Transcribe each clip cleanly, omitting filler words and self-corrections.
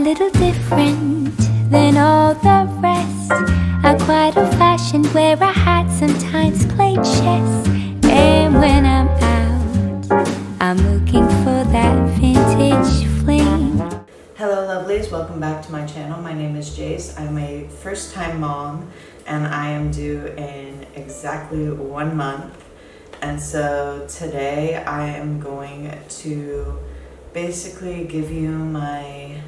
little different than all the rest. I'm quite old-fashioned, wear a hat, sometimes play chess. And when I'm out, I'm looking for that vintage fling. Hello lovelies, welcome back to my channel. My name is Jace. I'm a first-time mom and I am due in exactly 1 month. And so today I am going to basically give you my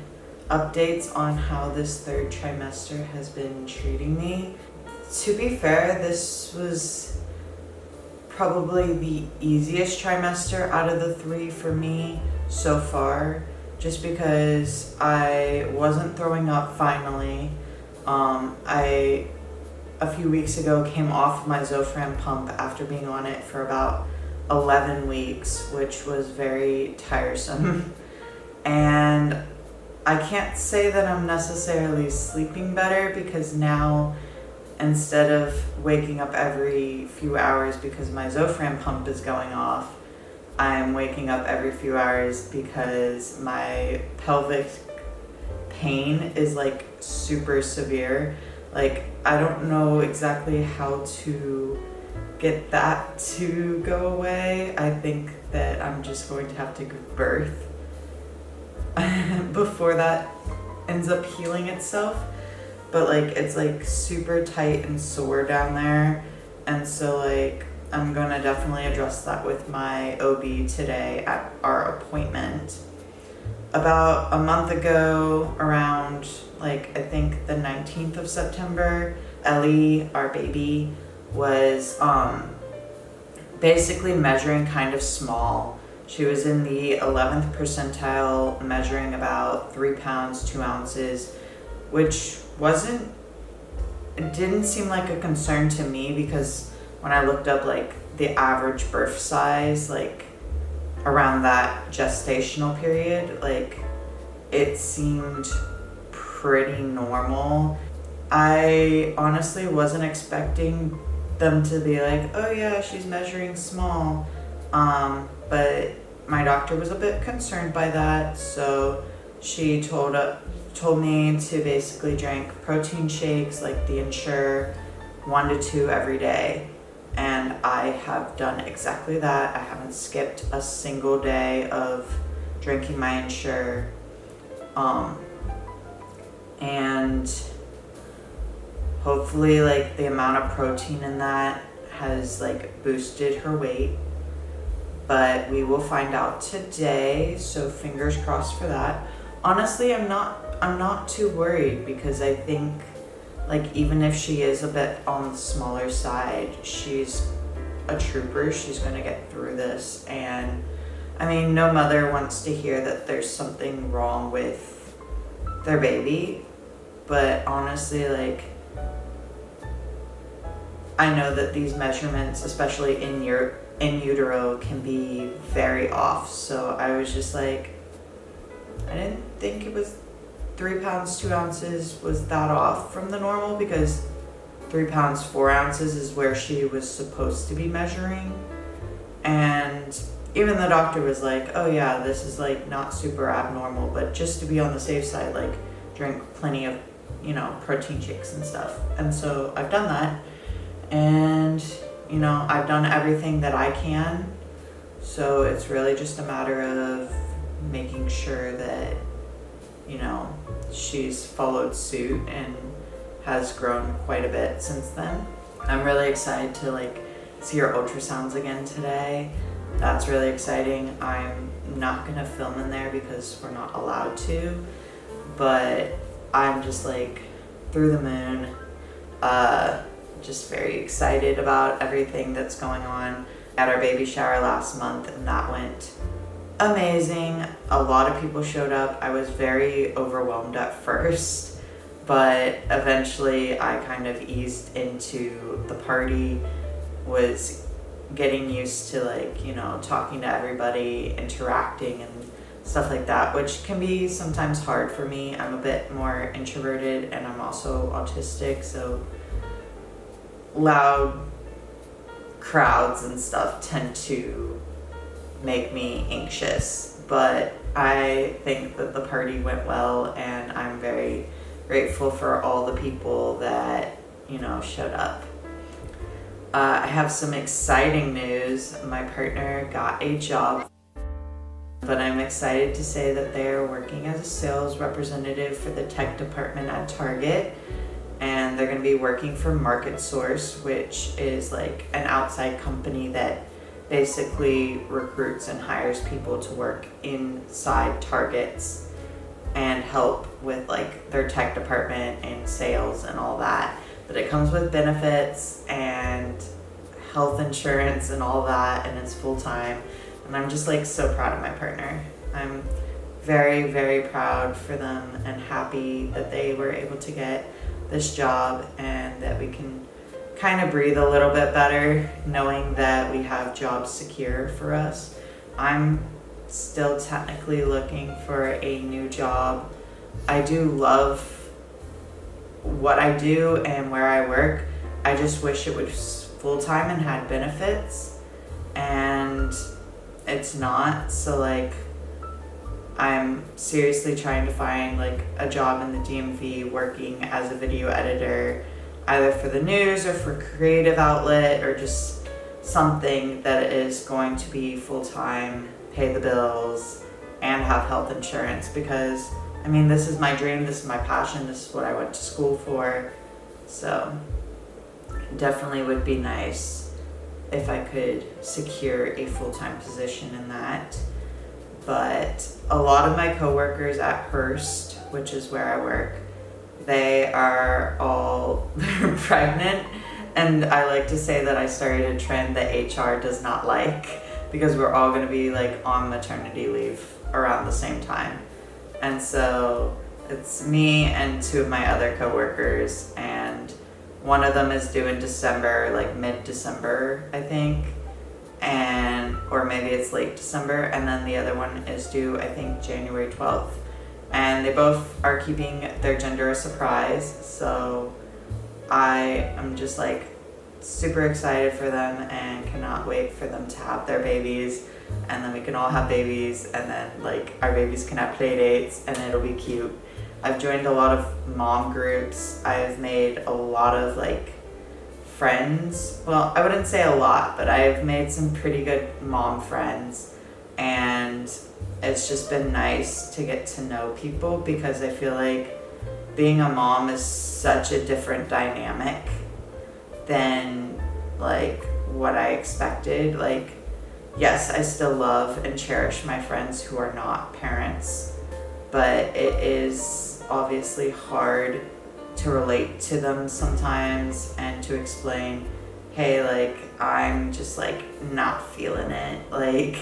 updates on how this third trimester has been treating me. To be fair, this was probably the easiest trimester out of the 3 for me so far, just because I wasn't throwing up finally. I a few weeks ago came off my Zofran pump after being on it for about 11 weeks, which was very tiresome. And I can't say that I'm necessarily sleeping better, because now instead of waking up every few hours because my Zofran pump is going off, I'm waking up every few hours because my pelvic pain is like super severe. Like, I don't know exactly how to get that to go away. I think that I'm just going to have to give birth before that ends up healing itself. But like, it's like super tight and sore down there, and so like I'm gonna definitely address that with my OB today at our appointment. About a month ago, around like I think the 19th of September, Ellie, our baby, was basically measuring kind of small. She was in the 11th percentile, measuring about 3 pounds 2 ounces, which it didn't seem like a concern to me, because when I looked up like the average birth size, like around that gestational period, like it seemed pretty normal. I honestly wasn't expecting them to be like, oh yeah, she's measuring small. But my doctor was a bit concerned by that, so she told me to basically drink protein shakes like the Ensure 1 to 2 every day. And I have done exactly that. I haven't skipped a single day of drinking my Ensure. And hopefully like the amount of protein in that has like boosted her weight. But we will find out today, so fingers crossed for that. Honestly, I'm not too worried, because I think like even if she is a bit on the smaller side, she's a trooper. She's gonna get through this. And I mean, no mother wants to hear that there's something wrong with their baby, but honestly, like I know that these measurements, especially in utero, can be very off. So I was just like, I didn't think it was 3 pounds 2 ounces was that off from the normal, because 3 pounds 4 ounces is where she was supposed to be measuring. And even the doctor was like, oh yeah, this is like not super abnormal, but just to be on the safe side, like drink plenty of, protein shakes and stuff. And so I've done that, and I've done everything that I can. So it's really just a matter of making sure that she's followed suit and has grown quite a bit since then. I'm really excited to like see her ultrasounds again today. That's really exciting. I'm not gonna film in there because we're not allowed to, but I'm just like through the moon. Just very excited about everything that's going on. At our baby shower last month, and that went amazing. A lot of people showed up. I was very overwhelmed at first, but eventually I kind of eased into the party, was getting used to like, talking to everybody, interacting and stuff like that, which can be sometimes hard for me. I'm a bit more introverted, and I'm also autistic, so loud crowds and stuff tend to make me anxious. But I think that the party went well, and I'm very grateful for all the people that, showed up. I have some exciting news. My partner got a job, but I'm excited to say that they are working as a sales representative for the tech department at Target, and they're going to be working for Market Source, which is like an outside company that basically recruits and hires people to work inside Targets and help with like their tech department and sales and all that. But it comes with benefits and health insurance and all that, and it's full time. And I'm just like so proud of my partner. I'm very, very proud for them and happy that they were able to get this job and that we can kind of breathe a little bit better knowing that we have jobs secure for us. I'm still technically looking for a new job. I do love what I do and where I work. I just wish it was full-time and had benefits, and it's not. So like I'm seriously trying to find like a job in the DMV working as a video editor, either for the news or for creative outlet, or just something that is going to be full-time, pay the bills, and have health insurance, because I mean, this is my dream, this is my passion, this is what I went to school for. So definitely would be nice if I could secure a full-time position in that. But a lot of my coworkers at Hearst, which is where I work, they are all pregnant, and I like to say that I started a trend that HR does not like, because we're all going to be like on maternity leave around the same time. And so it's me and two of my other coworkers, and one of them is due in December, like mid-December, I think, or maybe it's late December, and then the other one is due, I think, January 12th. And they both are keeping their gender a surprise, so I am just like super excited for them and cannot wait for them to have their babies, and then we can all have babies, and then like our babies can have play dates, and it'll be cute. I've joined a lot of mom groups. I've made a lot of like friends. Well, I wouldn't say a lot, but I've made some pretty good mom friends, and it's just been nice to get to know people, because I feel like being a mom is such a different dynamic than like what I expected. Like, yes, I still love and cherish my friends who are not parents, but it is obviously hard to relate to them sometimes and to explain, hey, like I'm just like not feeling it. Like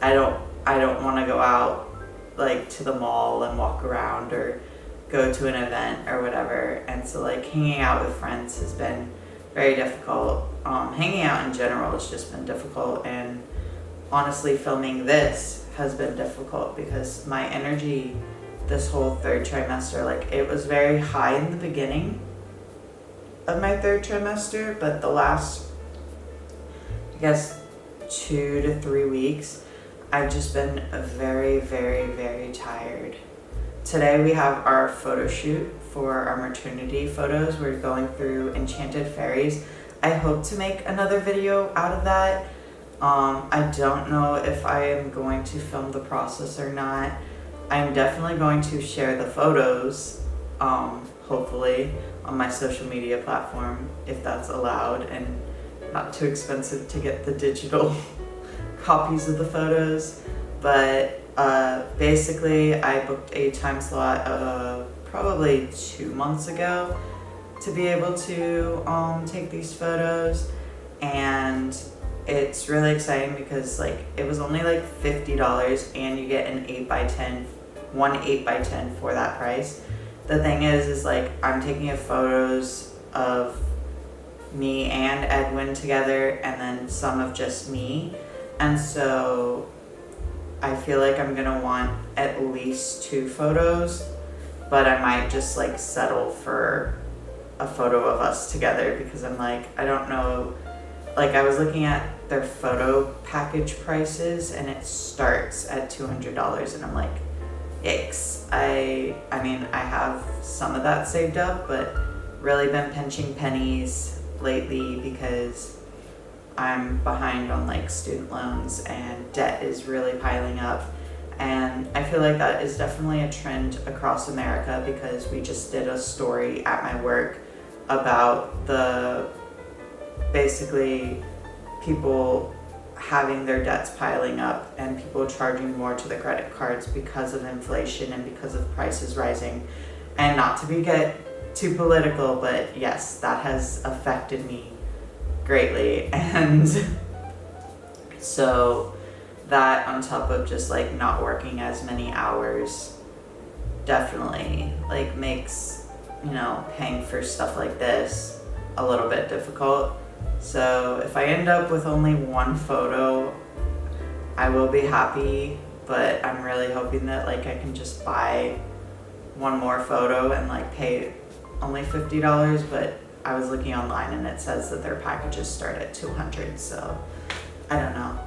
I don't want to go out like to the mall and walk around or go to an event or whatever. And so like hanging out with friends has been very difficult. Hanging out in general has just been difficult, and honestly filming this has been difficult because my energy this whole third trimester, like it was very high in the beginning of my third trimester, but the last, I guess, 2 to 3 weeks, I've just been very, very, very tired. Today we have our photo shoot for our maternity photos. We're going through Enchanted Fairies. I hope to make another video out of that. I don't know if I am going to film the process or not. I'm definitely going to share the photos, hopefully, on my social media platform, if that's allowed and not too expensive to get the digital copies of the photos. But basically, I booked a time slot probably 2 months ago to be able to take these photos, and it's really exciting because like it was only like $50 and you get an 8x10, one 8x10 for that price. The thing is like I'm taking photos of me and Edwin together, and then some of just me, and so I feel like I'm gonna want at least 2 photos, but I might just like settle for a photo of us together because I'm like, I don't know like I was looking at their photo package prices and it starts at $200 and I'm like, yikes. I mean, I have some of that saved up, but really been pinching pennies lately because I'm behind on like student loans and debt is really piling up. And I feel like that is definitely a trend across America because we just did a story at my work about the basically people having their debts piling up and people charging more to the credit cards because of inflation and because of prices rising. And not to get too political, but yes, that has affected me greatly. And so that on top of just like not working as many hours definitely like makes, you know, paying for stuff like this a little bit difficult. So if I end up with only one photo, I will be happy, but I'm really hoping that like I can just buy one more photo and like pay only $50, but I was looking online and it says that their packages start at $200, so I don't know.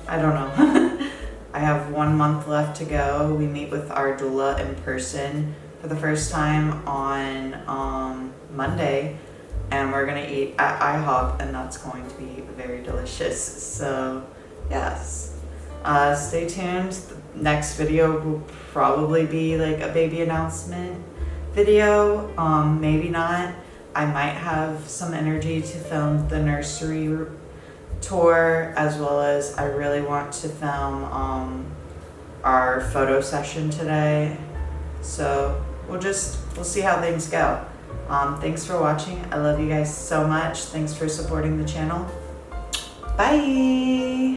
I don't know. I have 1 month left to go. We meet with our doula in person for the first time on Monday, and we're gonna eat at IHOP, and that's going to be very delicious. So yes, stay tuned. The next video will probably be like a baby announcement video, maybe not. I might have some energy to film the nursery tour, as well as I really want to film our photo session today. So we'll see how things go. Thanks for watching. I love you guys so much. Thanks for supporting the channel. Bye.